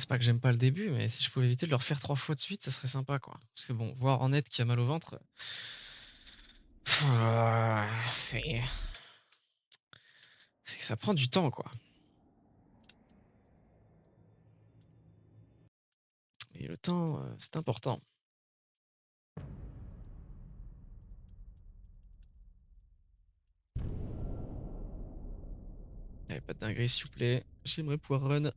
C'est pas que j'aime pas le début, mais si je pouvais éviter de le refaire 3 fois de suite, ça serait sympa, quoi. Parce que bon, voir Hornet qui a mal au ventre, c'est que ça prend du temps, quoi. Et le temps, c'est important. Allez, pas de dinguerie, s'il vous plaît. J'aimerais pouvoir run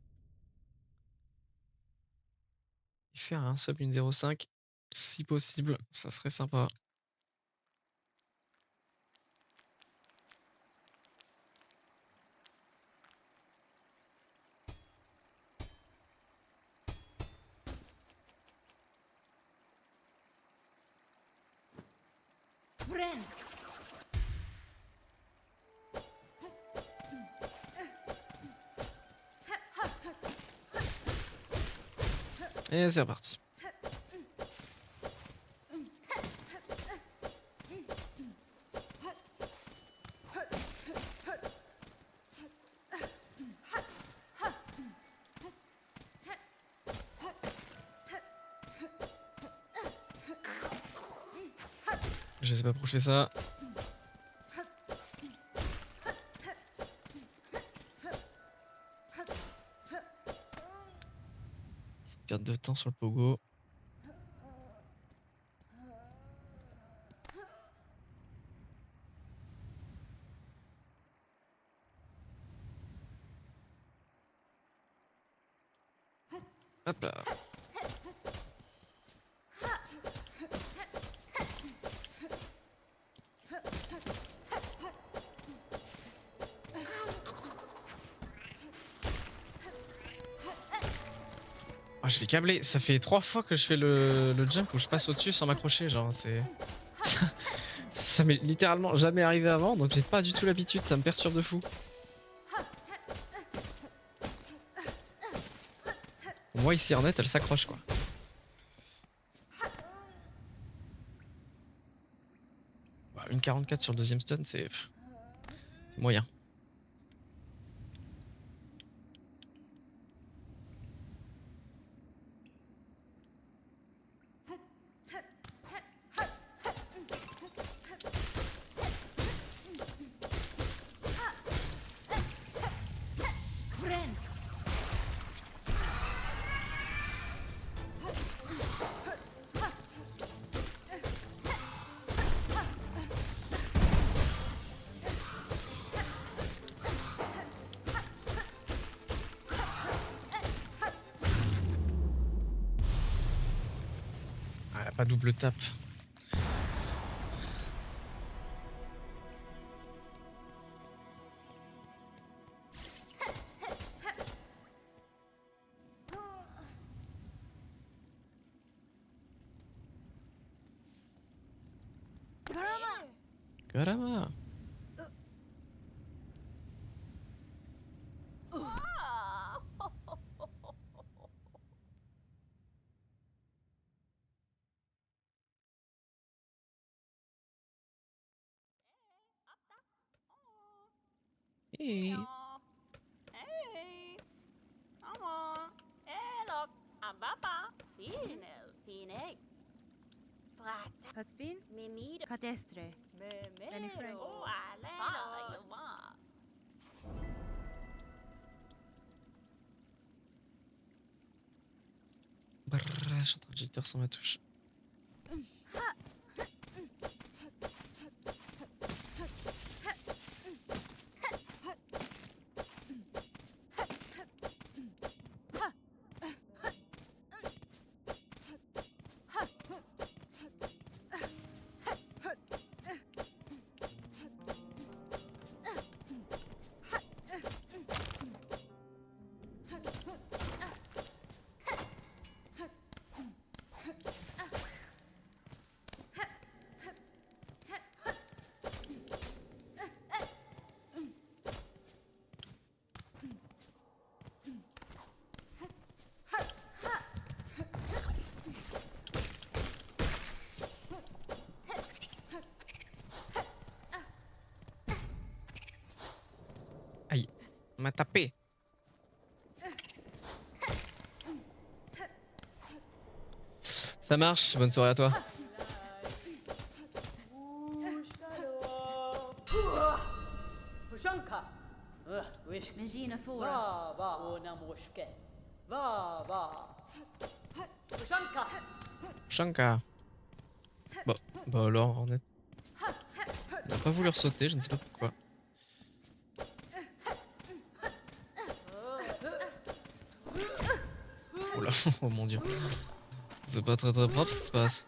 et faire un sub 1.05. Si possible, ça serait sympa. Et c'est reparti. Je sais pas pourquoi je fais ça. Perte de temps sur le pogo. Hop là. Ah, je l'ai câblé. Ça fait 3 fois que je fais le jump où je passe au-dessus sans m'accrocher. Genre, c'est. Ça m'est littéralement jamais arrivé avant, donc j'ai pas du tout l'habitude. Ça me perturbe de fou. Moi, ici, Hornet, elle s'accroche, quoi. Bah, une 44 sur le deuxième stun, c'est moyen. Ah, pas double tap. Karama. Hey. Caspin? Catestre. Benifre. Brrr, je suis en train de jitter sur ma touche. Aïe, on m'a tapé. Ça marche, bonne soirée à toi. Pushanka. Wish. Megina Fora. Va, va. Ona moshke. Va, va. Pushanka. Shanka. Bon, bah alors, on n'a pas voulu sauter, je ne sais pas pourquoi. Oula, oh mon dieu. C'est pas très propre ce qui se passe.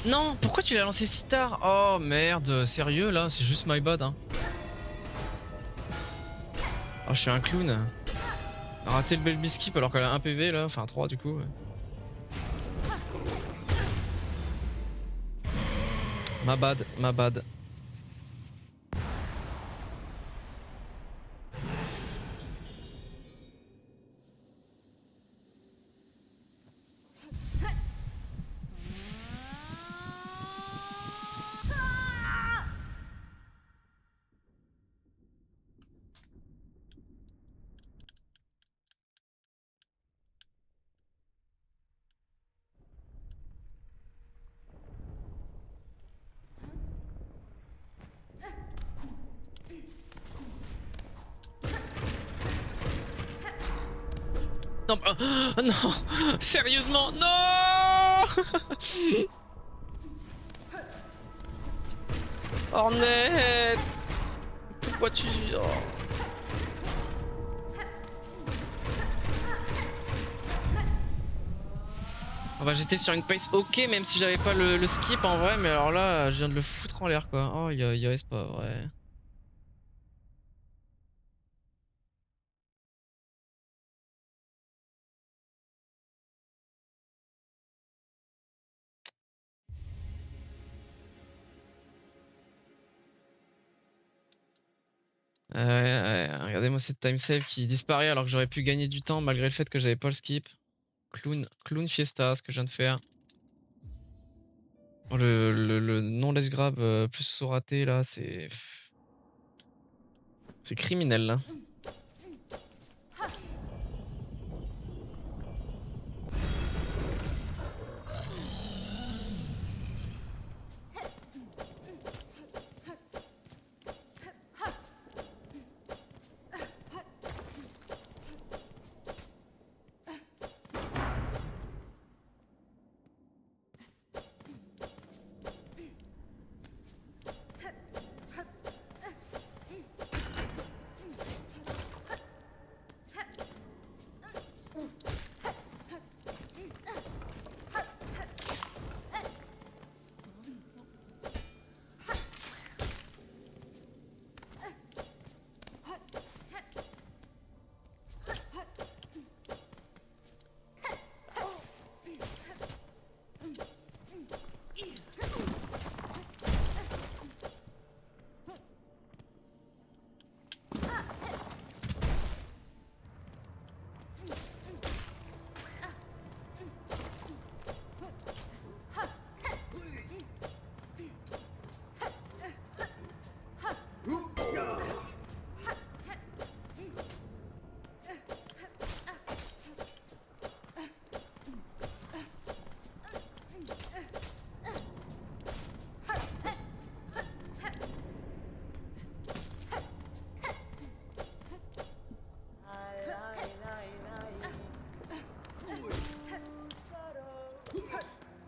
Non, pourquoi tu l'as lancé si tard? Oh merde, sérieux là, c'est juste my bad hein. Oh, je suis un clown. Raté le baby skip alors qu'elle a 1 PV là, enfin 3 du coup. Ouais. My bad, my bad. Non, non, sérieusement, non. Ornette, pourquoi tu... Oh. Enfin, j'étais sur une pace ok, même si j'avais pas le skip en vrai, mais alors là, je viens de le foutre en l'air quoi. Oh, c'est pas vrai. Regardez-moi cette time save qui disparaît alors que j'aurais pu gagner du temps malgré le fait que j'avais pas le skip. Clown Fiesta, ce que je viens de faire. Oh, le non let's grab plus saut raté là, c'est criminel là.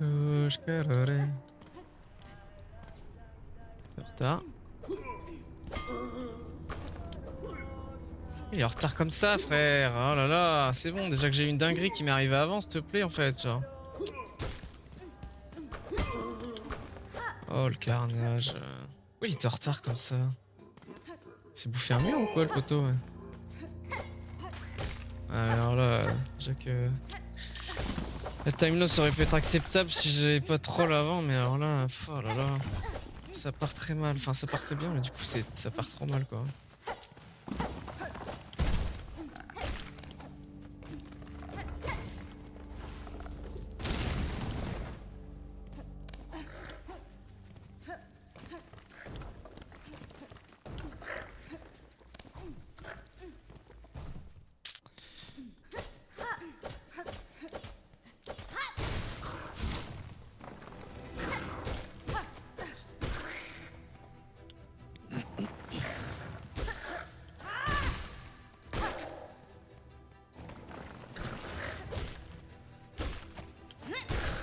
En retard. Il est en retard comme ça, frère. Oh là là, c'est bon. Déjà que j'ai eu une dinguerie qui m'est arrivée avant, s'il te plaît, en fait, genre. Oh le carnage. Oui, il était en retard comme ça. C'est bouffé un mur ou quoi, le poteau? Ouais. Alors là, déjà que la time loss aurait pu être acceptable si j'avais pas troll avant, mais alors là, oh là là, ça part très mal. Enfin, ça partait bien, mais du coup, ça part trop mal, quoi.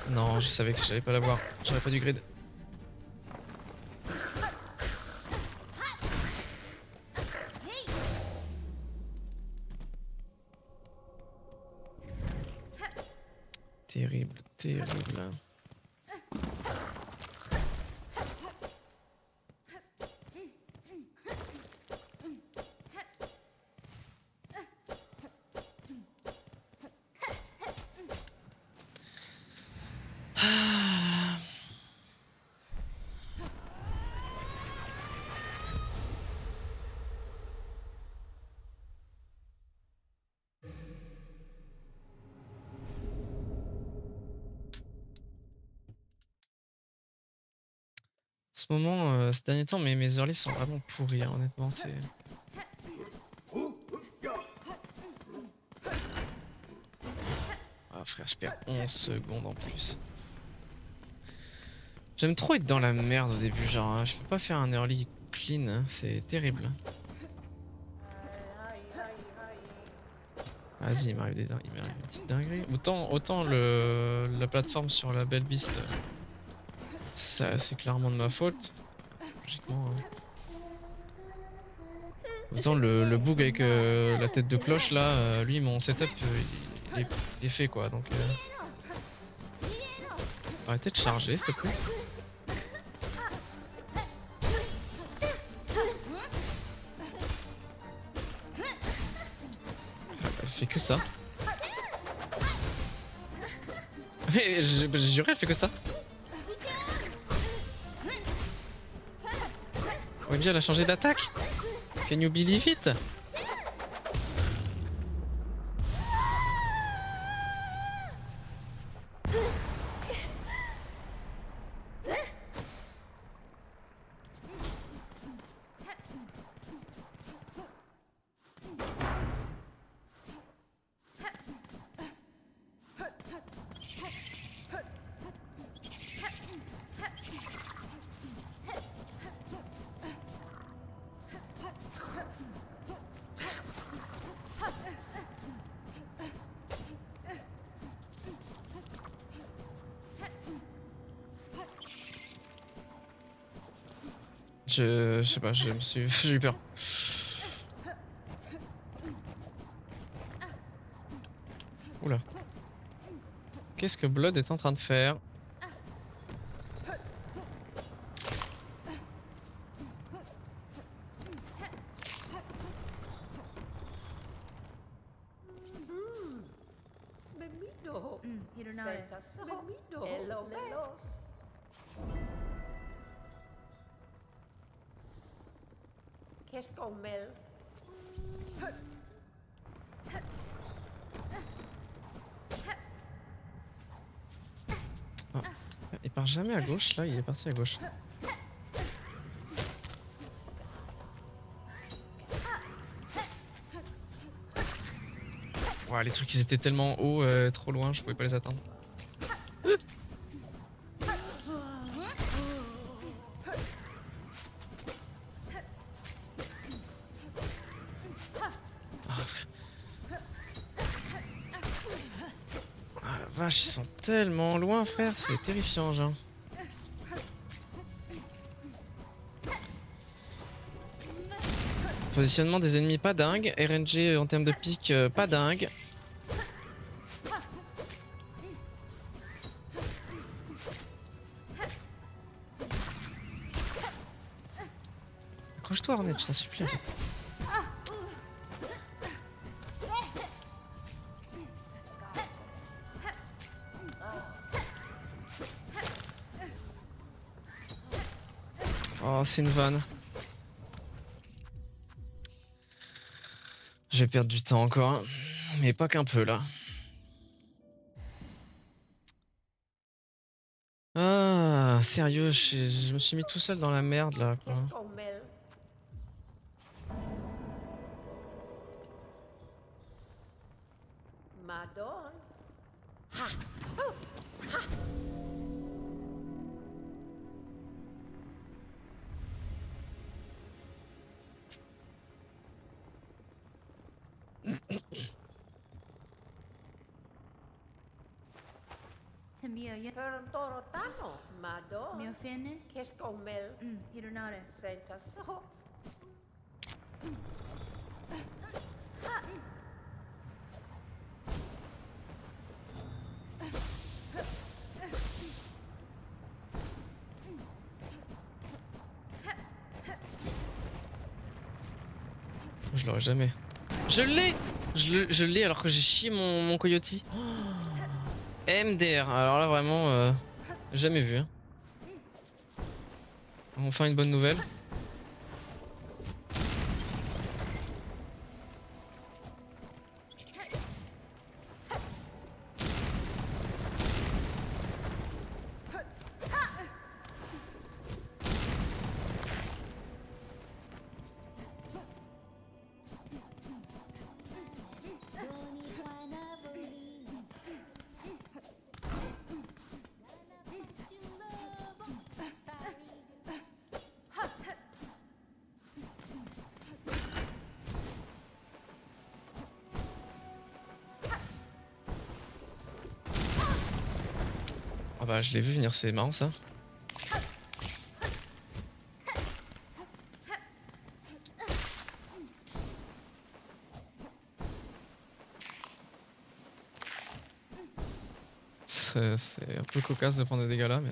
Non, je savais que si j'allais pas l'avoir, j'aurais pas du grid. Terrible, terrible. En ce moment, ces derniers temps, mes early sont vraiment pourris, hein, honnêtement, c'est... Ah frère, je perds 11 secondes en plus. J'aime trop être dans la merde au début, genre, hein, je peux pas faire un early clean, hein, c'est terrible. Vas-y, il m'arrive une petite dinguerie. Autant la plateforme sur la Belle Beast, c'est clairement de ma faute. Logiquement. Hein. Autant le bug avec la tête de cloche là, lui mon setup il est fait quoi donc. Arrêtez de charger s'il te plaît. Elle fait que ça. Mais j'ai juré, elle fait que ça. OMG, elle a changé d'attaque. Can you believe it? Je sais pas, j'ai eu peur. Oula. Qu'est-ce que Blood est en train de faire? Hironare. Qu'est-ce qu'on mêle? Oh. Il part jamais à gauche, là il est parti à gauche. Ouah, les trucs ils étaient tellement hauts, trop loin, je pouvais pas les atteindre. vache, ils sont tellement loin, frère, c'est terrifiant, genre. Positionnement des ennemis pas dingue, RNG en termes de pique pas dingue. Accroche-toi Arnett, je t'en supplie. En fait. Oh, c'est une vanne. Je vais perdre du temps encore, mais pas qu'un peu là. Ah, sérieux, je me suis mis tout seul dans la merde là, quoi. Qu'est-ce qu'on mêle? Madone? Tamia, ya. Per un torotano, Madone? Mio fene? Qu'est-ce qu'on mêle? Hironare. Senta so. Je l'aurais jamais. Je l'ai. Je l'ai alors que j'ai chié mon coyote. Oh. MDR, alors là vraiment jamais vu. Hein. Enfin une bonne nouvelle. Ah bah je l'ai vu venir, c'est marrant ça. C'est un peu cocasse de prendre des dégâts là, mais...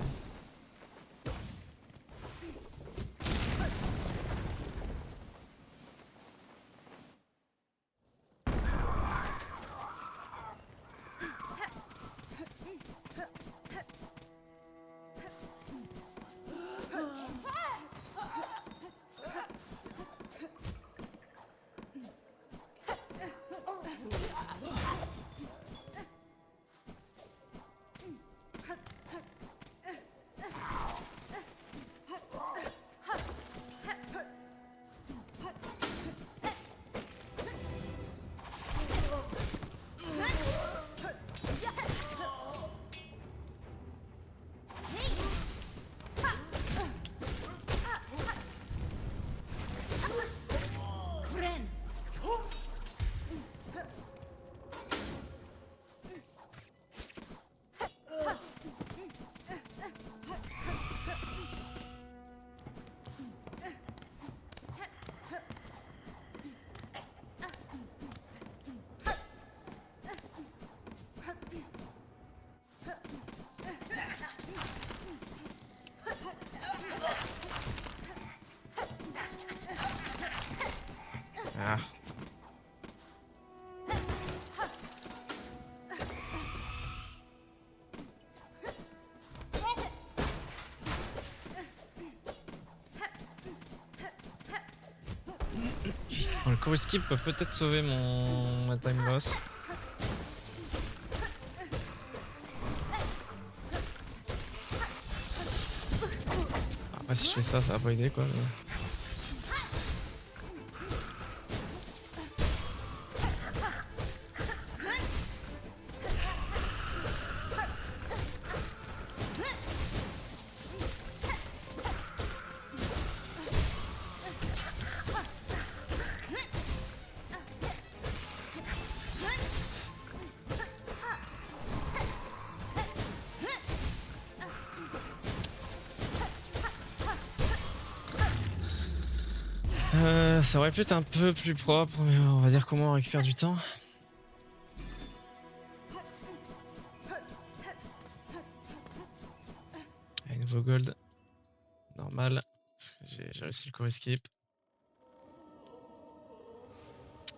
Ah. Bon, le core skip peut peut-être sauver ma time loss. Après si je fais ça, ça va pas aider quoi. Mais... Ça aurait pu être un peu plus propre, mais on va dire comment on récupère du temps. Allez, nouveau gold. Normal. Parce que j'ai réussi le core escape.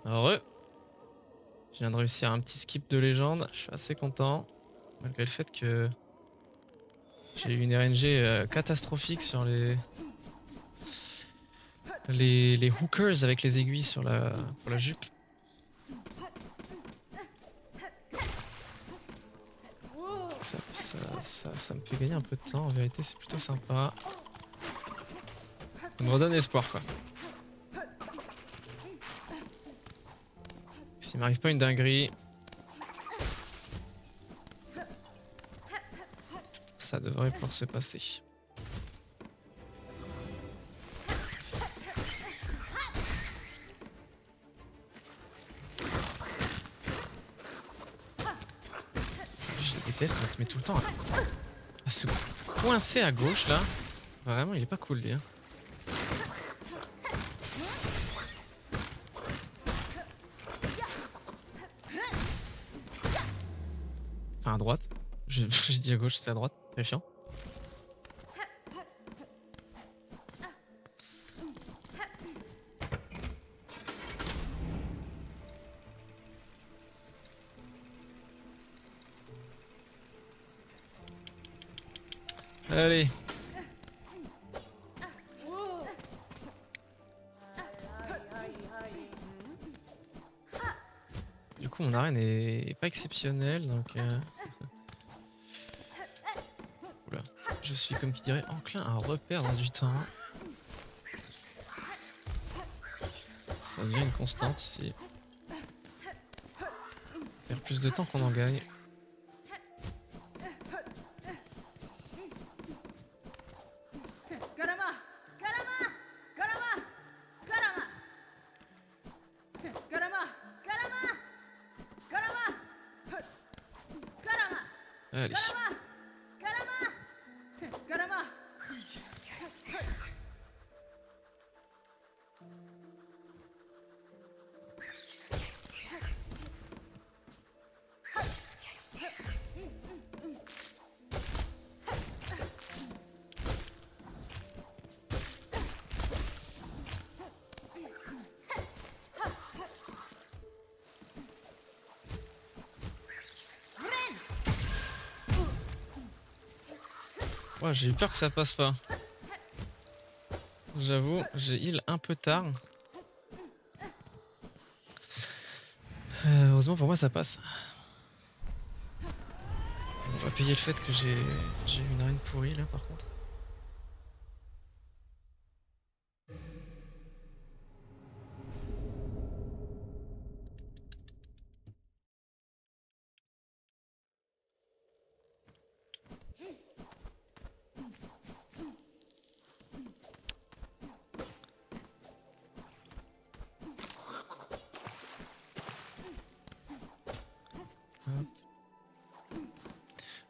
Heureux. Je viens de réussir un petit skip de légende. Je suis assez content. Malgré le fait que j'ai eu une RNG catastrophique sur les hookers avec les aiguilles sur pour la jupe. Ça me fait gagner un peu de temps, en vérité c'est plutôt sympa. Ça me redonne espoir quoi. S'il m'arrive pas une dinguerie, ça devrait pouvoir se passer. Je le déteste quand il se met tout le temps à se coincer à gauche là. Vraiment il est pas cool lui. Hein. Enfin à droite. Je dis à gauche, c'est à droite. Terrifiant. Allez. Du coup mon arène est pas exceptionnelle donc Oula. Je suis comme qui dirait enclin à reperdre du temps. Ça devient une constante ici. Faire plus de temps qu'on en gagne. Allez. Ouais, j'ai eu peur que ça passe pas. J'avoue, j'ai heal un peu tard. Heureusement pour moi ça passe. On va payer le fait que j'ai eu une arène pourrie là par contre.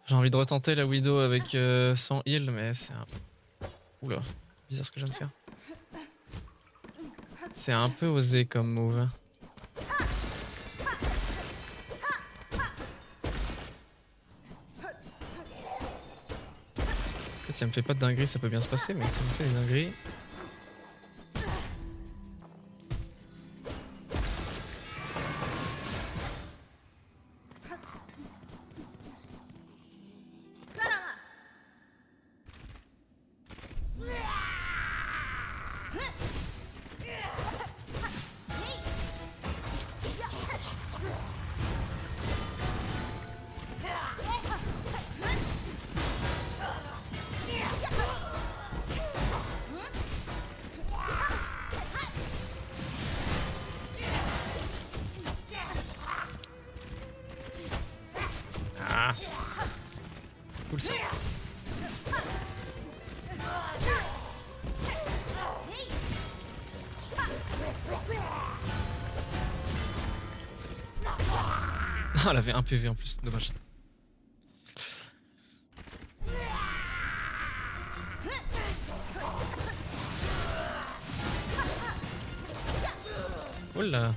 J'ai envie de retenter la Widow avec sans heal, mais c'est un... Oula, bizarre ce que je viens de faire. C'est un peu osé comme move. En fait, si elle me fait pas de dinguerie, ça peut bien se passer, mais si elle me fait des dingueries... Ah, cool ça. Ah, elle avait un PV en plus, dommage. gueule là.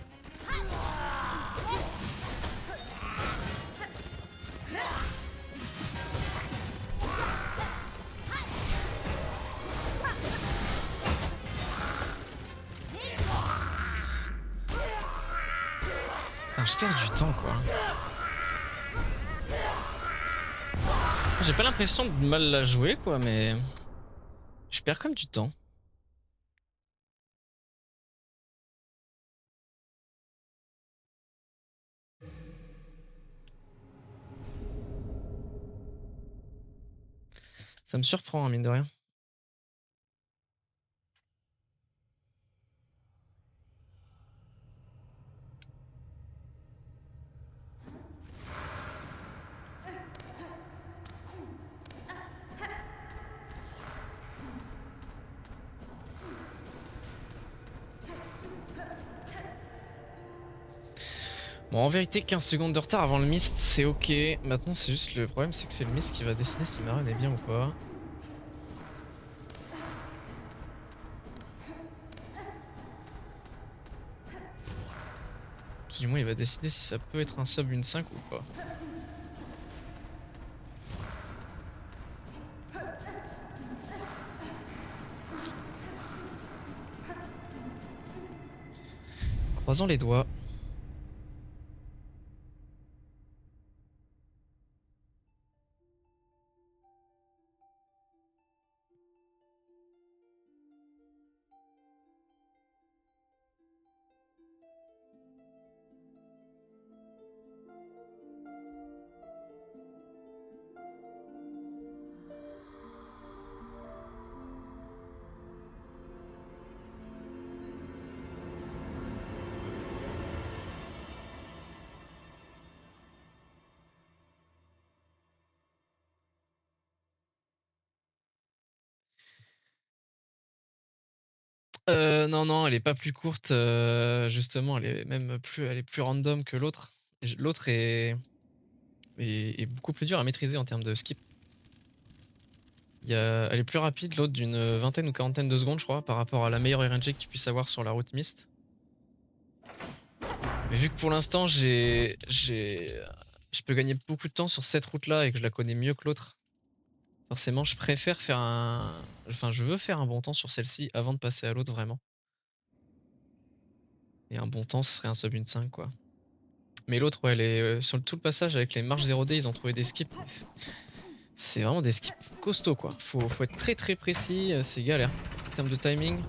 Putain, je perds du temps quoi. J'ai pas l'impression de mal la jouer quoi, mais je perds comme du temps. Ça me surprend, hein, mine de rien. Bon, en vérité, 15 secondes de retard avant le mist, c'est ok. Maintenant, c'est juste le problème, c'est que c'est le mist qui va décider si ma run est bien ou pas. Du moins, il va décider si ça peut être un sub une 5 ou pas. Croisons les doigts. Non, non, elle est pas plus courte. Justement, elle est plus random que l'autre. L'autre est beaucoup plus dur à maîtriser en termes de skip. Elle est plus rapide, l'autre d'une vingtaine ou quarantaine de secondes, je crois, par rapport à la meilleure RNG que tu puisses avoir sur la route Mist. Mais vu que pour l'instant, je peux gagner beaucoup de temps sur cette route-là et que je la connais mieux que l'autre, forcément, je préfère faire je veux faire un bon temps sur celle-ci avant de passer à l'autre, vraiment. Et un bon temps, ce serait un sub 1.5, quoi. Mais l'autre, ouais, sur tout le passage avec les marches 0D, ils ont trouvé des skips. C'est vraiment des skips costauds, quoi. Faut être très très précis, c'est galère en termes de timing.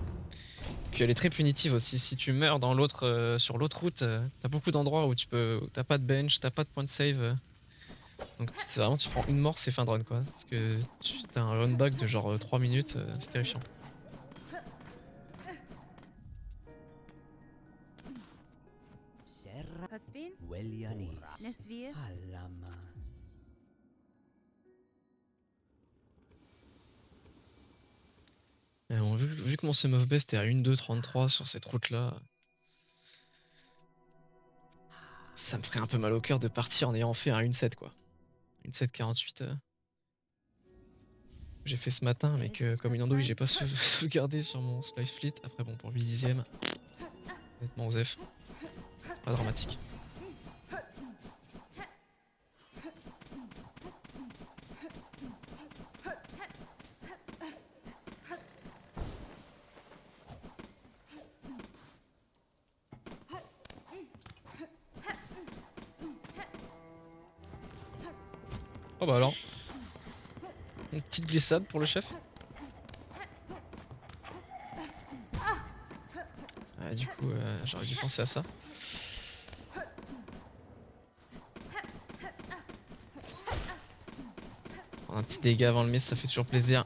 Puis elle est très punitive aussi. Si tu meurs dans sur l'autre route, t'as beaucoup d'endroits où t'as pas de bench, t'as pas de point de save. Donc c'est vraiment, tu prends une mort, c'est fin de run, quoi. Parce que t'as un run back de genre 3 minutes, c'est terrifiant. Husbin? Weliani. Nesvir? Alama. Et bon, vu que mon sum of best est à 1.2.33 sur cette route-là, ça me ferait un peu mal au cœur de partir en ayant fait un 1.7, quoi. 1.7.48. J'ai fait ce matin, mais que comme une andouille, j'ai pas sauvegardé sur mon slice fleet. Après, bon, pour 8 dixièmes, honnêtement, Osef, pas dramatique. Oh bah alors, une petite glissade pour le chef. Du coup, j'aurais dû penser à ça. Prendre un petit dégât avant le miss, ça fait toujours plaisir.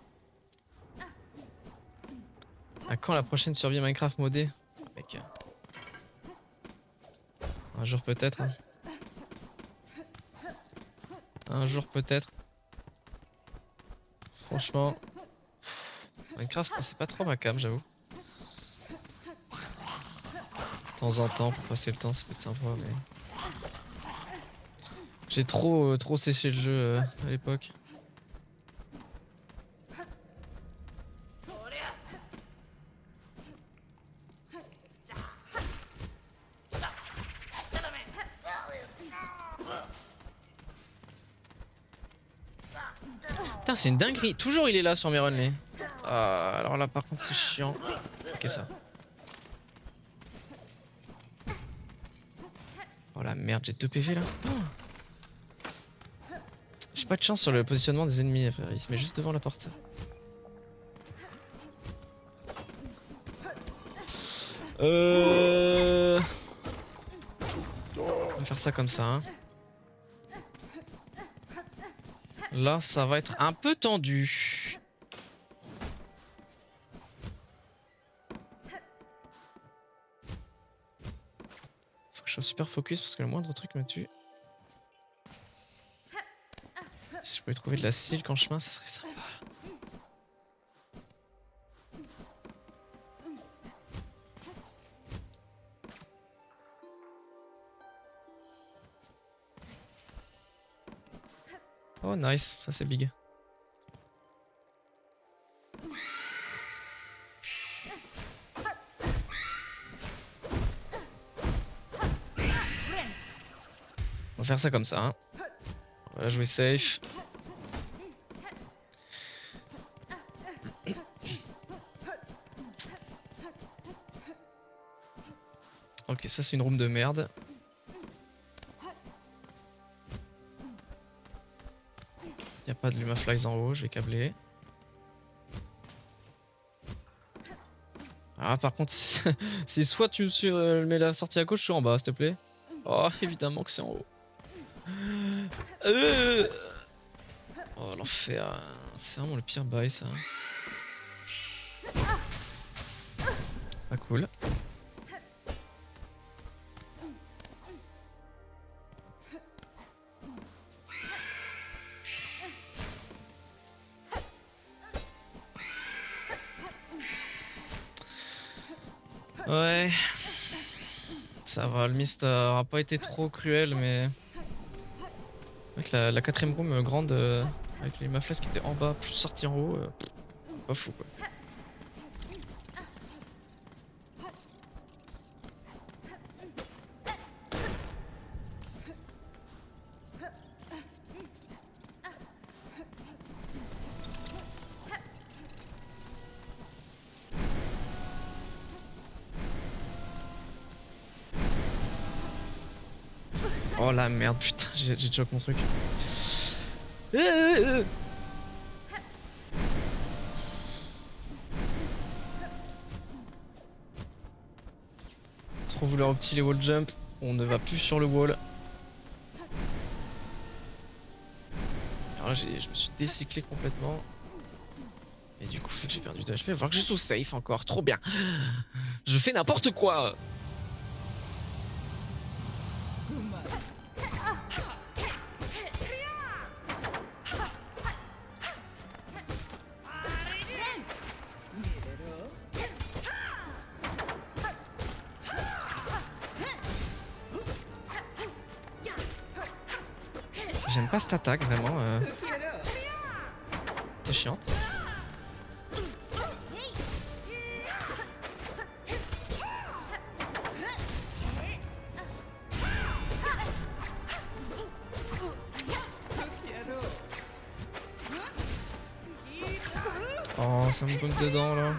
À quand la prochaine survie Minecraft modée? Mec. Un jour peut-être. Hein. Un jour peut-être. Franchement, Minecraft c'est pas trop ma cam, j'avoue. De temps en temps pour passer le temps, ça peut être sympa, mais j'ai trop séché le jeu à l'époque. Putain, c'est une dinguerie. Toujours il est là sur mes runlets. Ah, alors là, par contre, c'est chiant. Ok, ça. Oh la merde, j'ai 2 PV là. Oh. J'ai pas de chance sur le positionnement des ennemis, frère. Il se met juste devant la porte. On va faire ça comme ça. Hein. Là, ça va être un peu tendu. Faut que je sois super focus parce que le moindre truc me tue. Si je pouvais trouver de la silk en chemin, ça serait sympa. Oh nice, ça c'est big. On va faire ça comme ça. Hein. On va jouer safe. Ok, ça c'est une room de merde. Y a pas de Lumaflies en haut, je vais câbler. Ah par contre, c'est soit tu mets la sortie à gauche, soit en bas, s'il te plaît. Oh, évidemment que c'est en haut. Oh l'enfer, c'est vraiment le pire bail ça. Pas cool. Ouais. Ça va, le mist aura pas été trop cruel, mais... Avec la quatrième room grande, avec les maflas qui étaient en bas, plus sortis en haut, pas fou quoi. Oh la merde, putain, j'ai choqué mon truc. Trop vouloir opti les wall jump, on ne va plus sur le wall. Alors là, je me suis décyclé complètement. Et du coup, j'ai perdu de HP. Il va falloir que je sois safe encore, trop bien. Je fais n'importe quoi. J'aime pas cette attaque vraiment. C'est chiante. Oh, ça me bombe dedans là.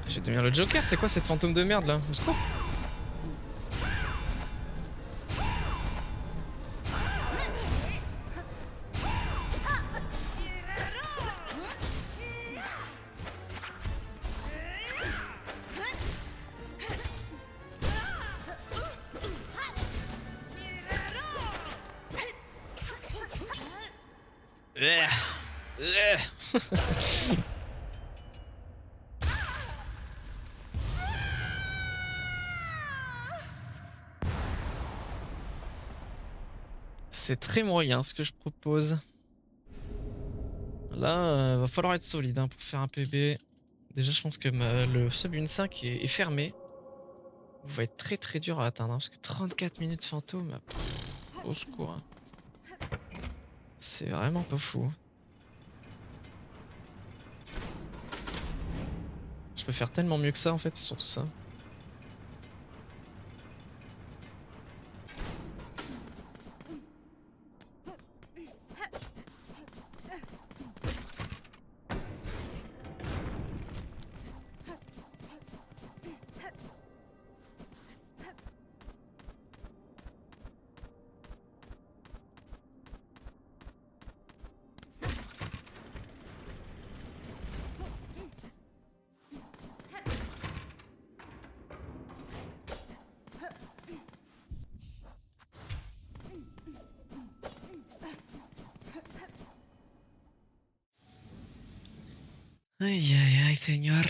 Je vais devenir le Joker, c'est quoi cette fantôme de merde là? Au secours. C'est très moyen ce que je propose. Là, va falloir être solide hein, pour faire un PB. Déjà, je pense que le sub 1.5 est fermé. Il va être très très dur à atteindre hein, parce que 34 minutes fantôme, au secours. Hein. C'est vraiment pas fou. Je peux faire tellement mieux que ça en fait, c'est surtout ça. Aïe aïe aïe, Seigneur.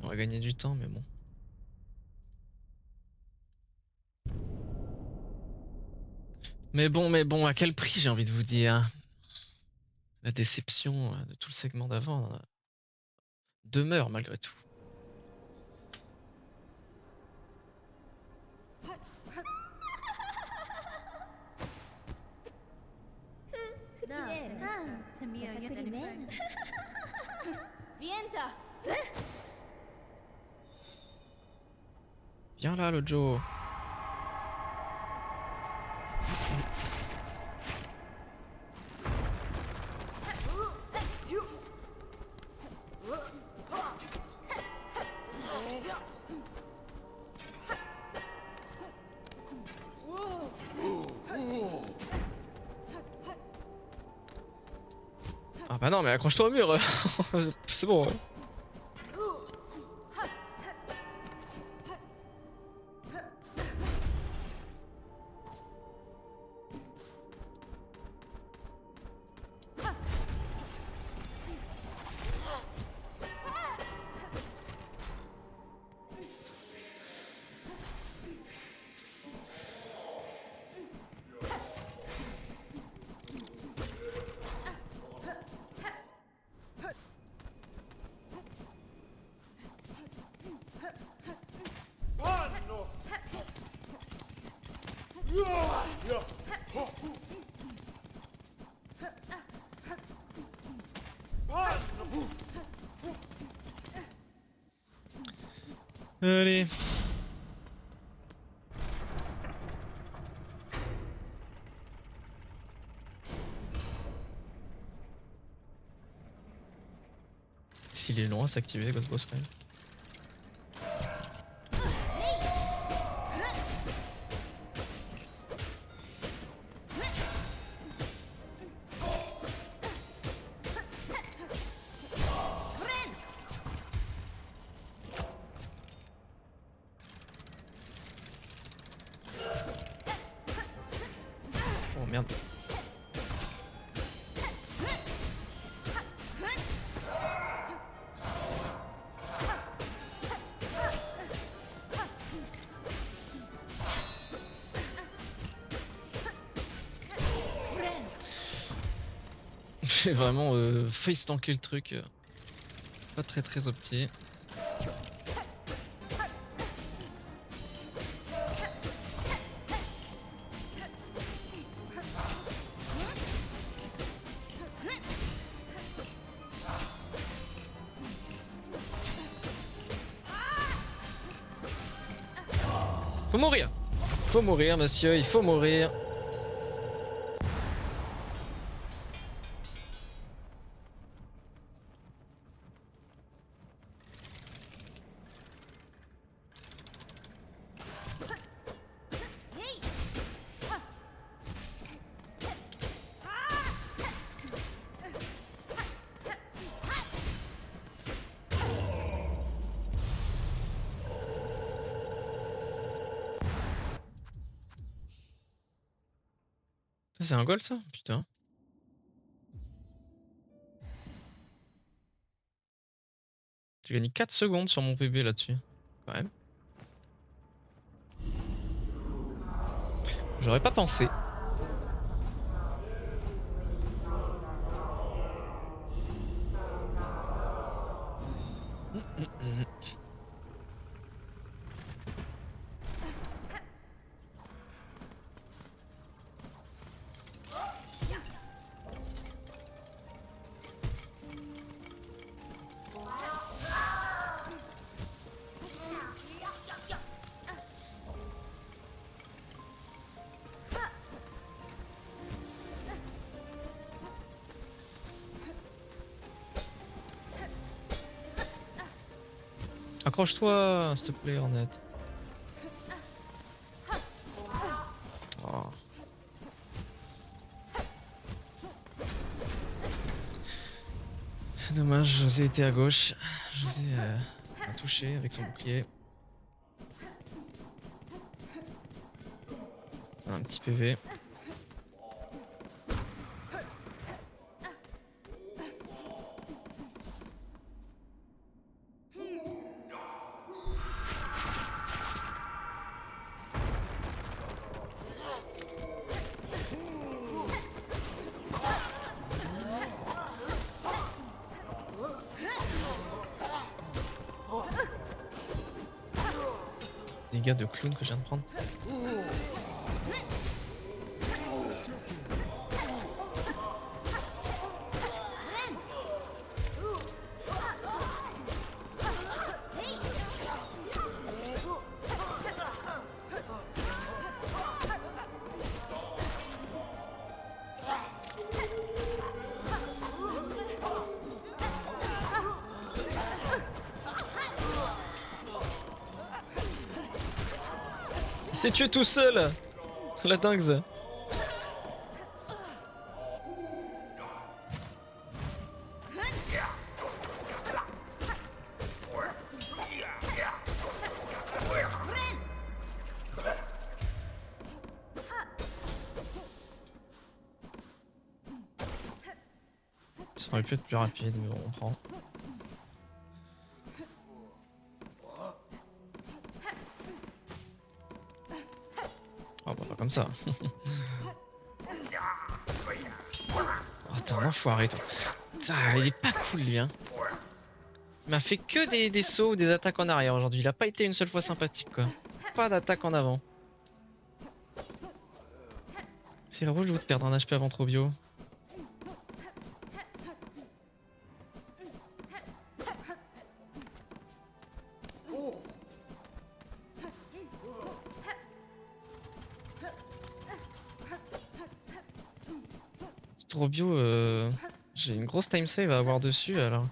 On va gagner du temps, mais bon. Mais bon, à quel prix, j'ai envie de vous dire. La déception de tout le segment d'avant demeure malgré tout. No, Tamia, you're friend. Vienta! Viens là, le Joe. Ah bah non, mais accroche-toi au mur. C'est bon. Allez. S'il est long à s'activer, Ghost Boss quand même. Oh merde. J'ai vraiment face tanké le truc. Pas très opti. Faut mourir. Faut mourir, monsieur, il faut mourir. C'est un goal ça? Putain. J'ai gagné 4 secondes sur mon PB là-dessus. Quand même. J'aurais pas pensé. Accroche-toi, s'il te plaît, Hornet. Oh. Dommage, José était à gauche. José a touché avec son bouclier. Un petit PV. dégâts de clown que je viens de prendre. Il s'est tué tout seul, la dingue. Ça aurait pu être plus rapide, mais bon, on prend. Oh bah pas comme ça. Oh t'es un enfoiré toi. Putain, il est pas cool lui hein. Il m'a fait que des sauts ou des attaques en arrière aujourd'hui. Il a pas été une seule fois sympathique quoi. Pas d'attaque en avant. C'est relou de perdre un HP avant trop bio. Trop bio, j'ai une grosse time save à avoir dessus alors.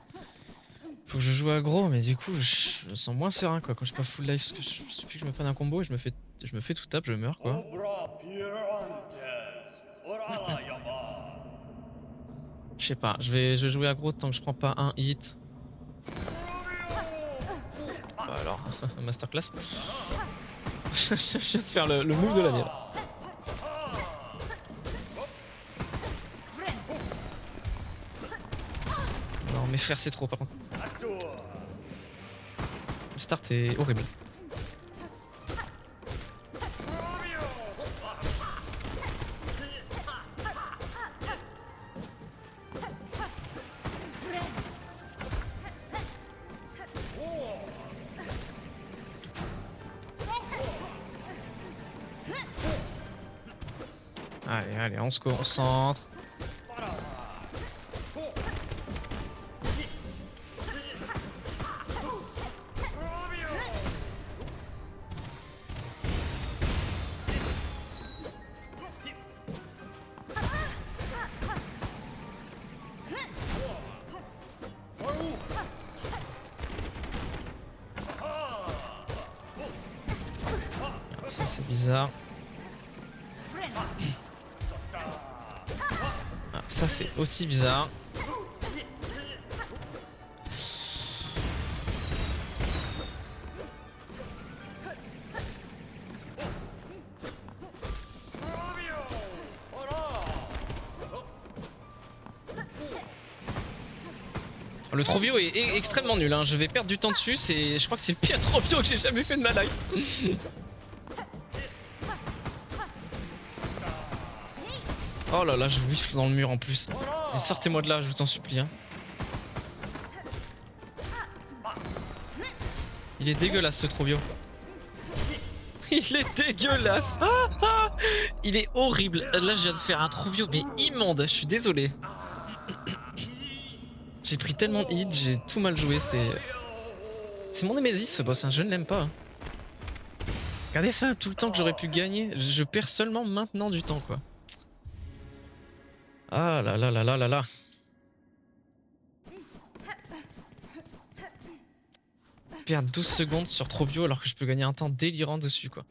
Faut que je joue aggro mais du coup je me sens moins serein quoi quand je suis pas full life parce que il suffit que je me prenne un combo et je me fais tout tap, je meurs quoi. Je sais pas, je vais jouer aggro tant que je prends pas un hit. Bah alors, masterclass. Je viens de faire le move de l'année là. Non mais frère c'est trop par contre. Le start est horrible. Allez, allez, on se concentre. Ça c'est bizarre. Ah, ça c'est aussi bizarre. Le Trovio est extrêmement nul, hein. Je vais perdre du temps dessus, je crois que c'est le pire Trovio que j'ai jamais fait de ma life. Oh là là, je whiffle dans le mur en plus. Mais sortez-moi de là, je vous en supplie. Hein. Il est dégueulasse ce Trovio. Il est dégueulasse. Ah, ah. Il est horrible. Là, je viens de faire un Trovio, mais immonde. Je suis désolé. J'ai pris tellement de hits, j'ai tout mal joué. C'est mon Nemesis ce boss, hein. Je ne l'aime pas. Regardez ça, tout le temps que j'aurais pu gagner, je perds seulement maintenant du temps quoi. Ah là là là là là là. Perdre 12 secondes sur Trovio alors que je peux gagner un temps délirant dessus quoi.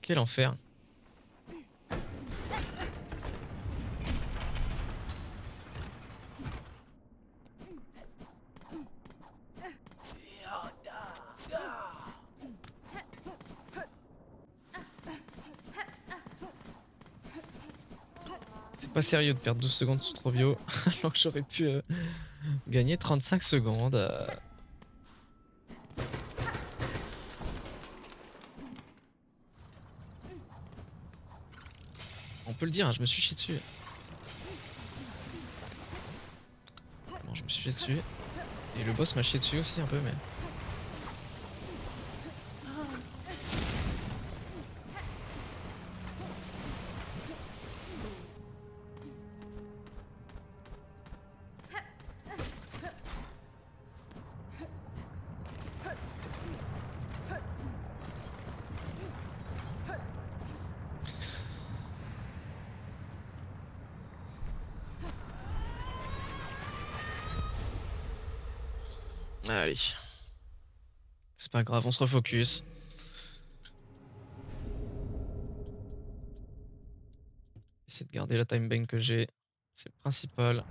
Quel enfer. C'est pas sérieux de perdre 12 secondes sur Trovio alors que j'aurais pu gagner 35 secondes. On peut le dire, hein, je me suis chié dessus. Bon, je me suis chié dessus. Et le boss m'a chié dessus aussi un peu mais... Allez. C'est pas grave, on se refocus. Essayer de garder la time bank que j'ai. C'est le principal.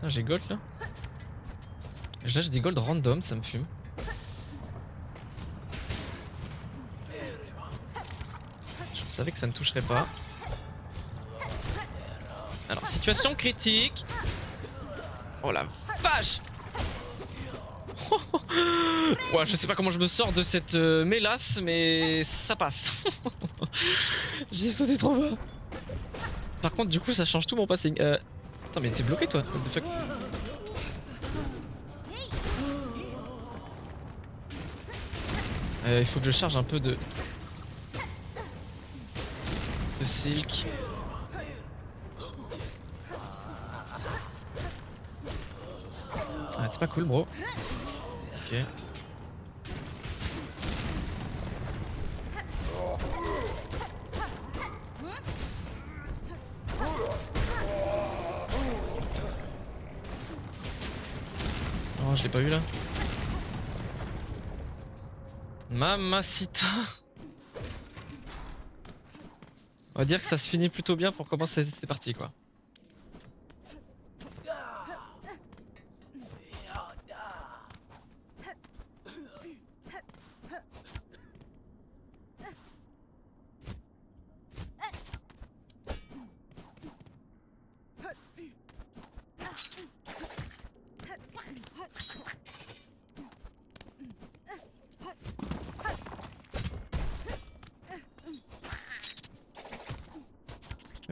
Ah, j'ai gold là. Là j'ai des gold random, ça me fume. Je savais que ça ne toucherait pas. Alors situation critique. Oh la vache. Ouais, je sais pas comment je me sors de cette mélasse, mais ça passe. J'ai sauté trop bas. Par contre, du coup, ça change tout mon passing. Attends, mais t'es bloqué toi? What the fuck? Il faut que je charge un peu de silk. Ah, t'es pas cool, bro. Ok. Oh, je l'ai pas eu là. Mamacita. On va dire que ça se finit plutôt bien pour comment c'est parti quoi.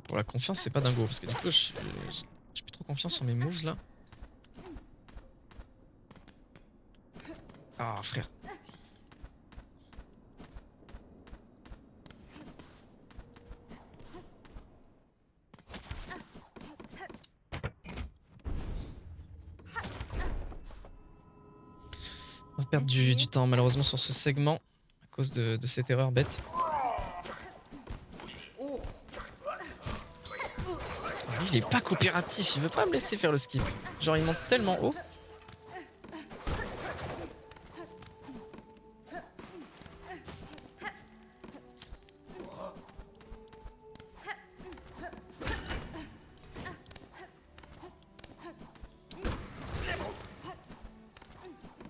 Pour la confiance, c'est pas dingo parce que du coup, j'ai plus trop confiance sur mes moves là. Ah, frère. On va perdre du temps malheureusement sur ce segment à cause de cette erreur bête. Lui, il est pas coopératif, il veut pas me laisser faire le skip. Genre il monte tellement haut.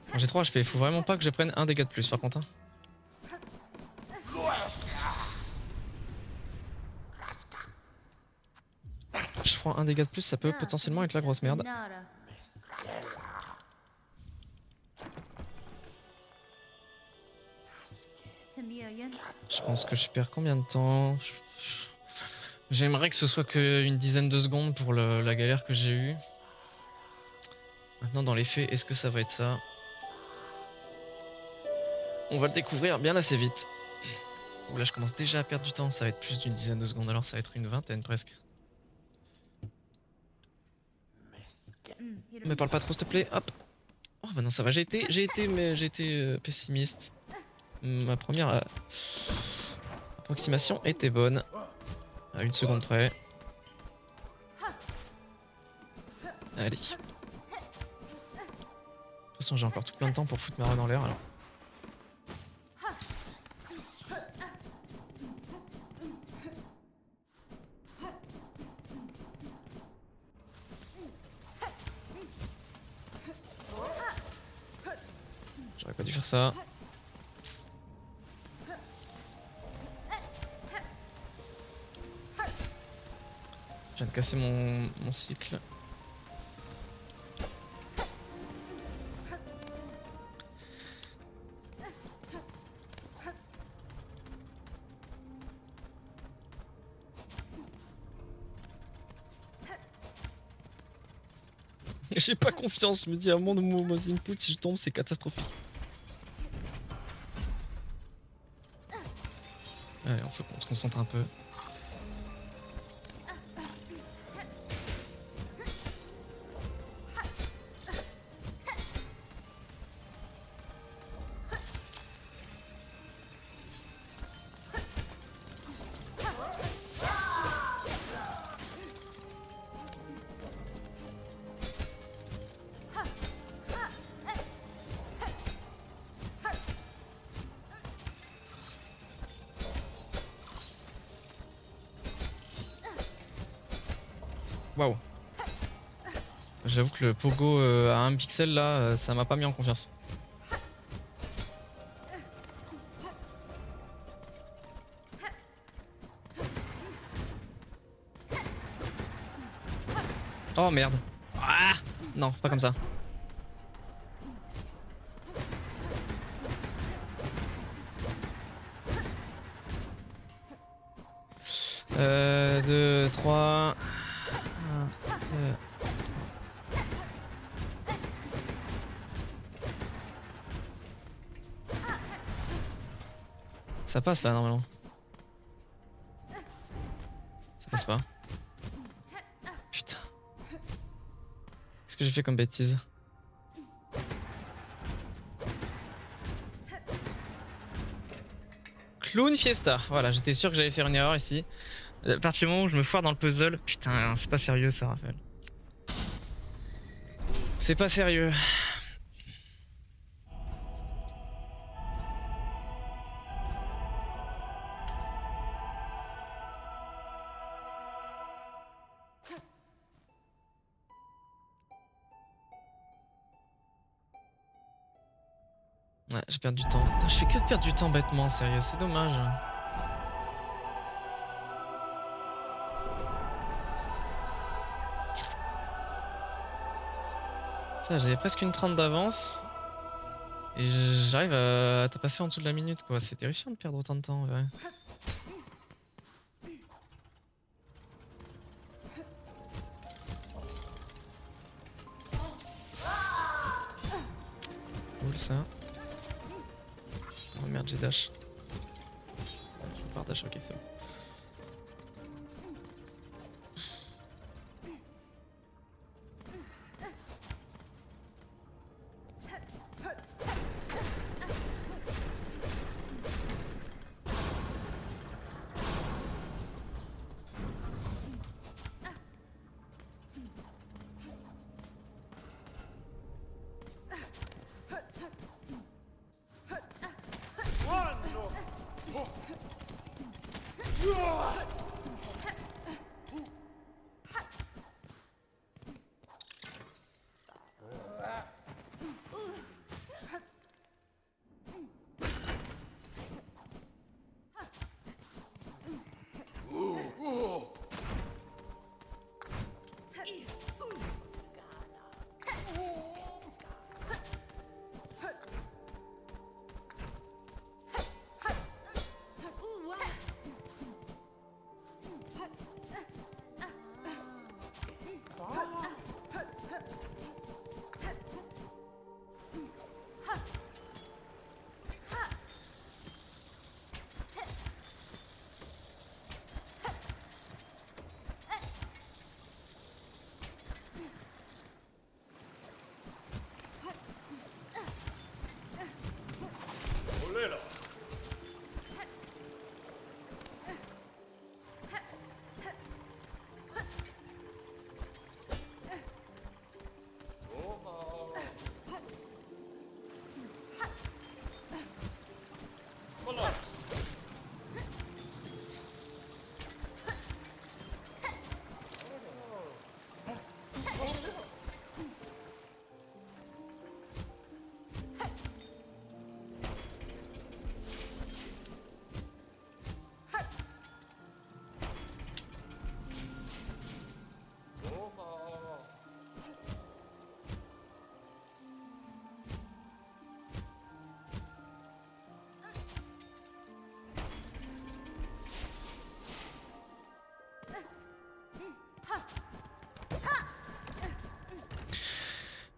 Bon, j'ai 3 HP, il faut vraiment pas que je prenne un dégât de plus par contre. Hein. Je prends un dégât de plus, ça peut potentiellement être la grosse merde. Je pense que je perds combien de temps? J'aimerais que ce soit qu'une dizaine de secondes pour la galère que j'ai eue. Maintenant dans les faits, est-ce que ça va être ça? On va le découvrir bien assez vite. Ouh, là je commence déjà à perdre du temps, ça va être plus d'une dizaine de secondes, alors ça va être une vingtaine presque. Me parle pas trop s'il te plaît, hop. Oh bah non ça va, j'ai été pessimiste. Ma première approximation était bonne. À une seconde près. Allez. De toute façon j'ai encore tout plein de temps pour foutre ma run en l'air alors. J'aurais pas dû faire ça. Je viens de casser mon cycle. J'ai pas confiance, je me dis à mon input si je tombe c'est catastrophique. Allez, on faut qu'on se concentre un peu. Waouh. J'avoue que le pogo à 1 pixel là, ça m'a pas mis en confiance. Oh merde. Ah non, pas comme ça. Deux, trois. Un, deux. Ça passe là normalement. Ça passe pas. Putain. Qu'est-ce que j'ai fait comme bêtise? Clown Fiesta. Voilà, j'étais sûr que j'allais faire une erreur ici. À partir du moment où je me foire dans le puzzle, putain, c'est pas sérieux ça, Raphaël. C'est pas sérieux. Ouais, j'ai perdu du temps. Putain, je fais que de perdre du temps bêtement, sérieux, c'est dommage. Ça, j'avais presque une 30 d'avance. Et j'arrive à passer en dessous de la minute, quoi. C'est terrifiant de perdre autant de temps, en vrai. Cool ça. Oh merde, j'ai dash. Je pars dash, ok, c'est bon.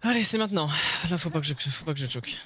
Allez, c'est maintenant. Là, faut pas que je choque.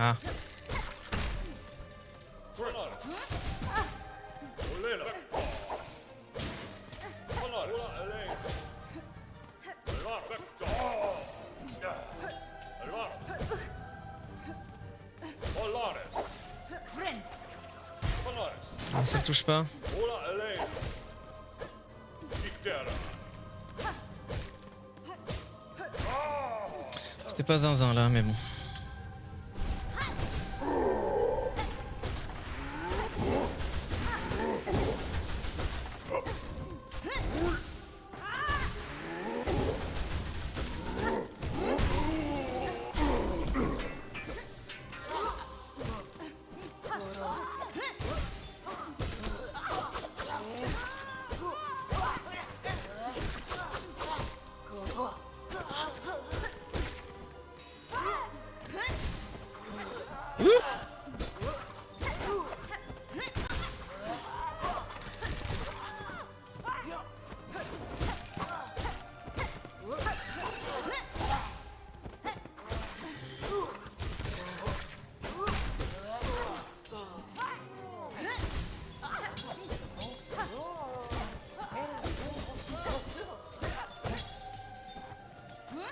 Ah. Ah, ça le touche pas. C'était pas zinzin là, mais bon.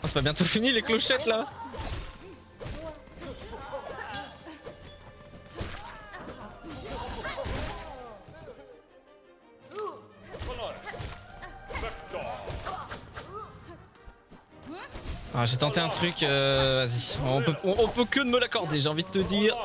Oh, c'est pas bientôt fini les clochettes là? Ah, j'ai tenté un truc, vas-y, on peut que de me l'accorder, j'ai envie de te dire.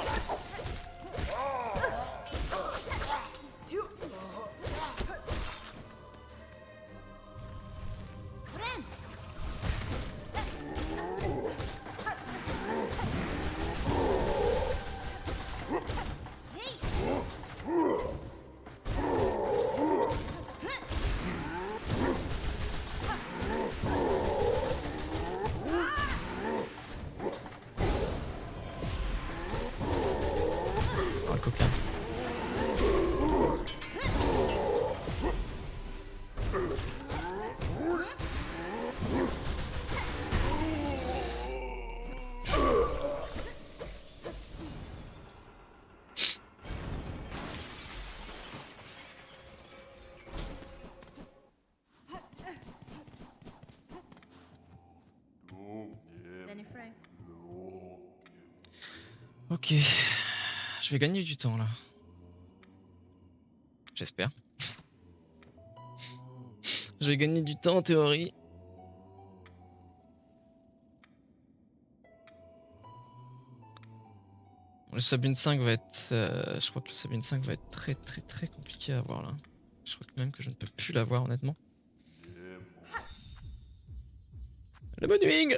Oh le coquin. Benny Frank. Ok, je vais gagner du temps là. J'espère. Je vais gagner du temps en théorie. Le Sabine 5 va être... je crois que le Sabine 5 va être très compliqué à avoir là. Je crois que même que je ne peux plus l'avoir honnêtement. Le monuing.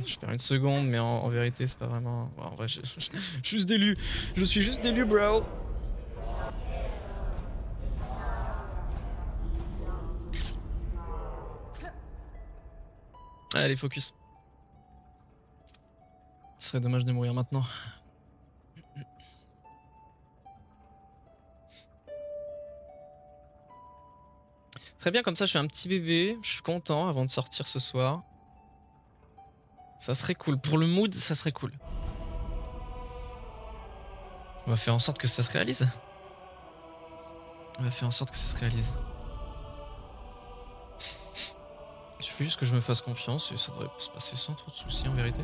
Je perds une seconde, mais en vérité, c'est pas vraiment. Bon, en vrai, juste d'élu. Je suis juste d'élu, bro. Allez, focus. Ce serait dommage de mourir maintenant. Très bien, comme ça, je fais un petit bébé. Je suis content avant de sortir ce soir. Ça serait cool. Pour le mood, ça serait cool. On va faire en sorte que ça se réalise. On va faire en sorte que ça se réalise. Il suffit juste que je me fasse confiance et ça devrait se passer sans trop de soucis en vérité.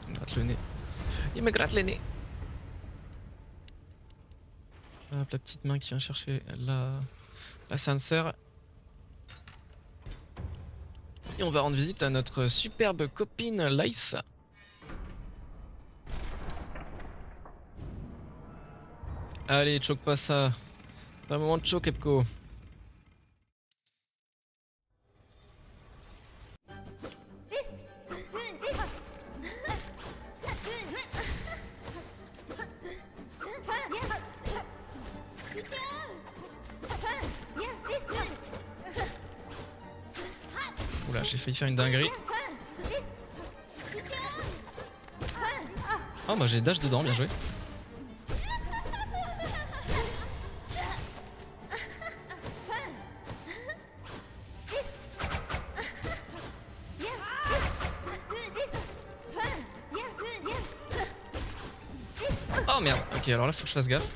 Il me gratte le nez. Il me gratte le nez. Hop, la petite main qui vient chercher la senseur. Et on va rendre visite à notre superbe copine Laïs. Allez, choque pas ça. Pas le moment de choke, Epco. Oula, j'ai failli faire une dinguerie. Oh bah j'ai dash dedans, bien joué. Oh merde, ok alors là faut que je fasse gaffe.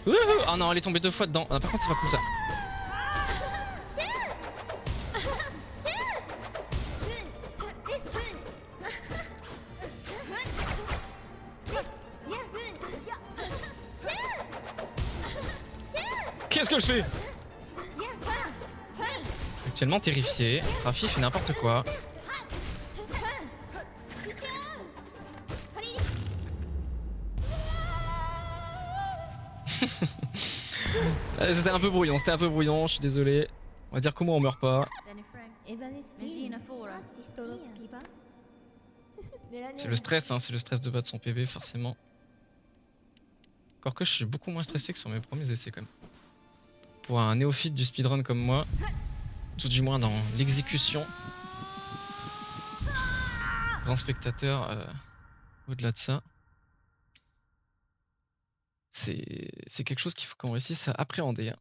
Wouhou. Oh non, elle est tombée 2 fois dedans. Ah, par contre c'est pas cool ça. Qu'est-ce que je fais? Actuellement terrifié. Rafi fait n'importe quoi. C'était un peu brouillon, je suis désolé. On va dire comment on meurt pas. C'est le stress, hein, c'est le stress de battre son PB forcément. Encore que je suis beaucoup moins stressé que sur mes premiers essais quand même. Pour un néophyte du speedrun comme moi, tout du moins dans l'exécution. Grand spectateur au-delà de ça. C'est quelque chose qu'il faut qu'on réussisse à appréhender. Hein.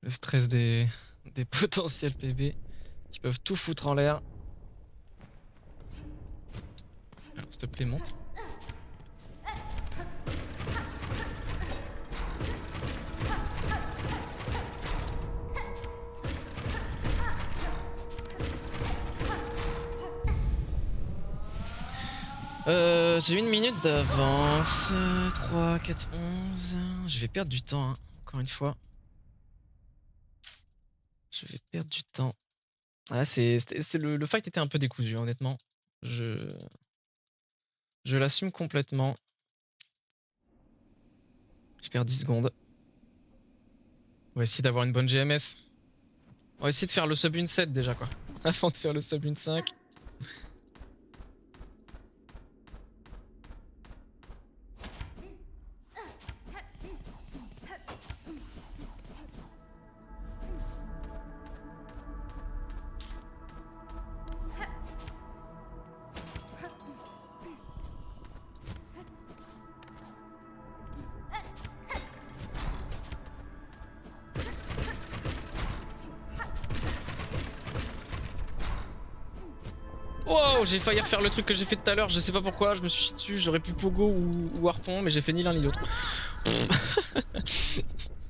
Le stress des potentiels PB qui peuvent tout foutre en l'air. Alors s'il te plaît monte. J'ai 1 minute d'avance. 3, 4, 11. Je vais perdre du temps, hein, encore une fois. Je vais perdre du temps. Ah, le fight était un peu décousu, honnêtement. Je l'assume complètement. Je perds 10 secondes. On va essayer d'avoir une bonne GMS. On va essayer de faire le sub 1.7 déjà, quoi. Avant de faire le sub 1.5. Wow, j'ai failli refaire le truc que j'ai fait tout à l'heure, je sais pas pourquoi, je me suis chié dessus, j'aurais pu pogo ou harpon, mais j'ai fait ni l'un ni l'autre.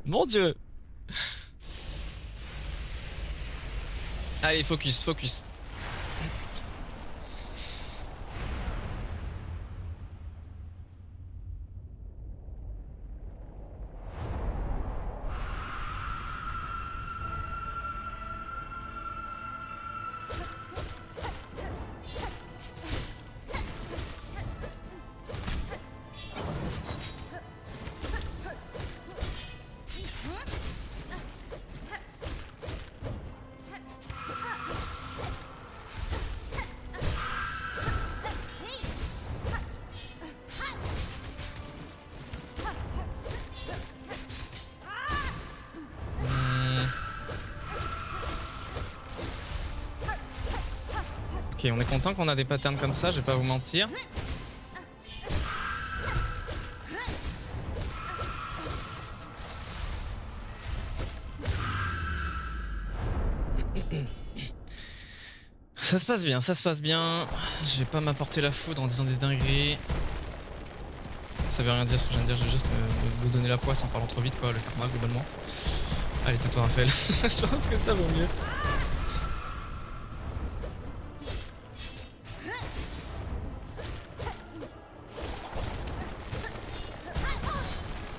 Mon dieu. Allez, focus, focus. Ok, on est content qu'on a des patterns comme ça, je vais pas vous mentir. Ça se passe bien, ça se passe bien. Je vais pas m'apporter la foudre en disant des dingueries. Ça veut rien dire ce que je viens de dire, je vais juste me donner la poisse en parlant trop vite, quoi, le karma globalement. Allez, tais-toi Raphaël, je pense que ça vaut mieux.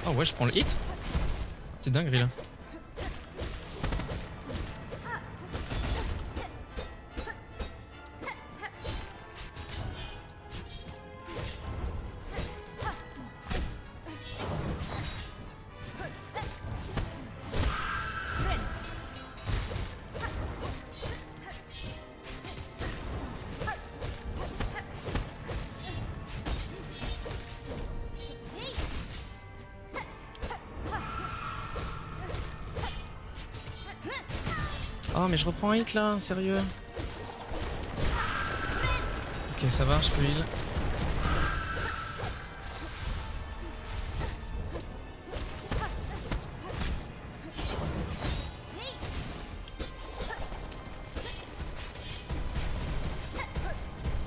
Oh ouais, je prends le hit. C'est dinguerie là. Oh mais je reprends un hit là, sérieux. Ok ça va, je peux heal.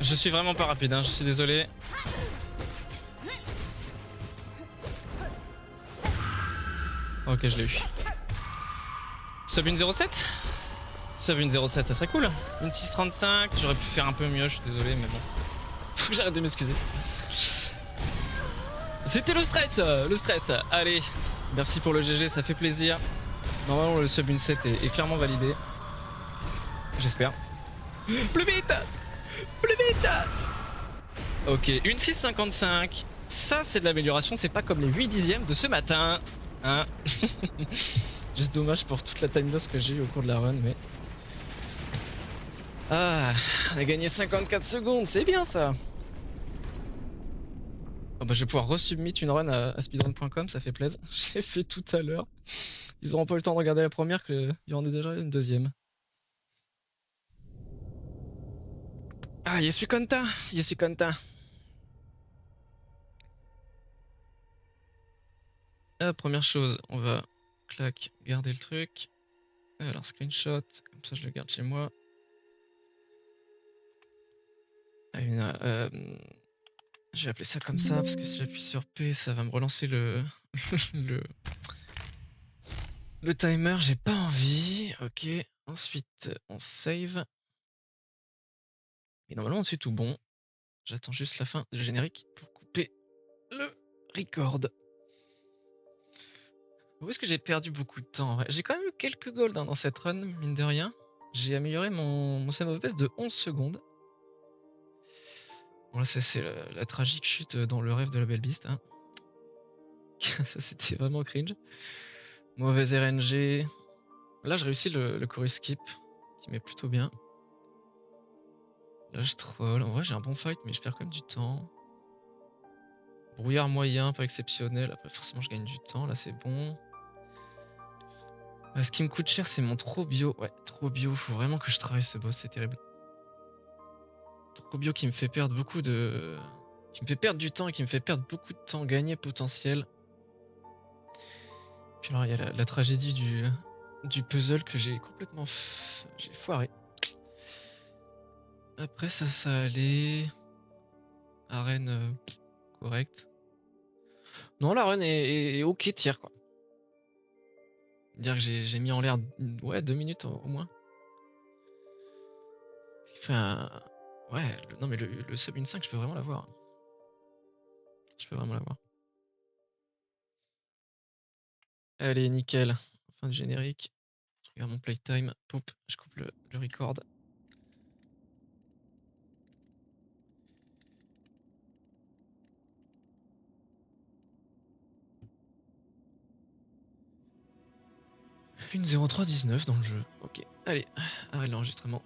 Je suis vraiment pas rapide, hein, je suis désolé. Ok, je l'ai eu. Sub 1.07 Sub 1.07, ça serait cool. Une 6.35, j'aurais pu faire un peu mieux, je suis désolé, mais bon. Faut que j'arrête de m'excuser. C'était le stress, le stress. Allez, merci pour le GG, ça fait plaisir. Normalement, le sub 1.7 est clairement validé. J'espère. Plus vite! Plus vite! Ok, une 6.55. Ça, c'est de l'amélioration, c'est pas comme les 8 dixièmes de ce matin. Hein. Juste dommage pour toute la time loss que j'ai eu au cours de la run, mais... Ah, on a gagné 54 secondes, c'est bien ça. Oh bah, je vais pouvoir resubmit une run à speedrun.com, ça fait plaisir. Je l'ai fait tout à l'heure. Ils auront pas eu le temps de regarder la première qu'il y en a déjà une deuxième. Ah, je suis content, je suis content. Ah, première chose, on va clac, garder le truc. Alors screenshot, comme ça je le garde chez moi. Ah, je vais appeler ça comme ça parce que si j'appuie sur P, ça va me relancer le le timer. J'ai pas envie. Ok. Ensuite, on save. Et normalement, c'est tout bon. J'attends juste la fin du générique pour couper le record. Où est-ce que j'ai perdu beaucoup de temps? J'ai quand même eu quelques golds dans cette run, mine de rien. J'ai amélioré mon save of FPS de 11 secondes. Bon là, ça c'est la tragique chute dans le rêve de la belle Beast. Hein. Ça c'était vraiment cringe. Mauvaise RNG. Là, je réussis le chorus skip, qui m'est plutôt bien. Là, je troll. En vrai, j'ai un bon fight, mais je perds quand même du temps. Brouillard moyen, pas exceptionnel. Après, forcément, je gagne du temps. Là, c'est bon. Ce qui me coûte cher, c'est mon trop bio. Ouais, trop bio. Faut vraiment que je travaille ce boss, c'est terrible. Trop bio qui me fait perdre beaucoup de... Qui me fait perdre du temps et qui me fait perdre beaucoup de temps gagné potentiel. Puis alors, il y a la tragédie du puzzle que j'ai complètement... J'ai foiré. Après, ça allait... Arène correcte. Non, la run est ok tiers, quoi. Dire que j'ai mis en l'air ouais, 2 minutes au moins. Ce qui fait un... Ouais, non mais le sub 1.5, je peux vraiment l'avoir. Je peux vraiment l'avoir. Allez, nickel. Fin du générique. Je regarde mon playtime. Poup, je coupe le record. Une 0319 dans le jeu. Ok. Allez, arrête l'enregistrement.